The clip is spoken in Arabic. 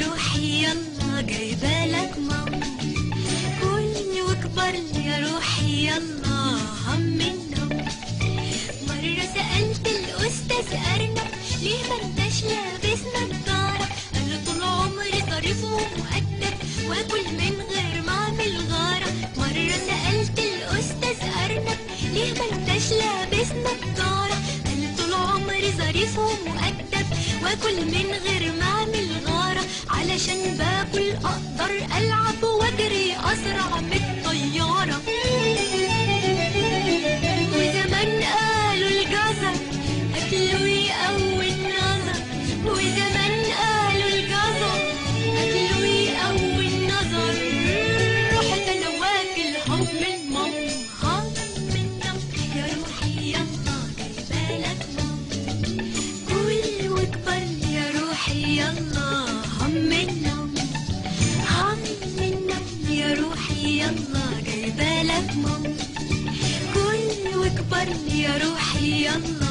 روحي يلا جايبالك ماما. كل واكبر يا روحي يلا هم النوم. مرة سألت الأستاذ أرنب ليه ما انتش لابس نضارة؟ قال له طول عمري ظريف ومؤدب واكل من غير ما اعمل غارة. مرة سألت الأستاذ أرنب ليه ما انتش لابس نضارة؟ قال له طول عمري ظريف ومؤدب واكل من غير ما اعمل غارة. علشان باكل اقدر العب واجري اسرع من الطيارة. وزمان قالوا الجزر اكله يقوي النظر. وزمان قالوا الجزر اكله يقوي النظر. رحت انا واكل هم المام. هم النم يا روحي يلا جايبالك مام. كل واكبر يا روحي يلا هم النوم. هم النم يا روحي يلا جايبالك مام. كل واكبر يا روحي يلا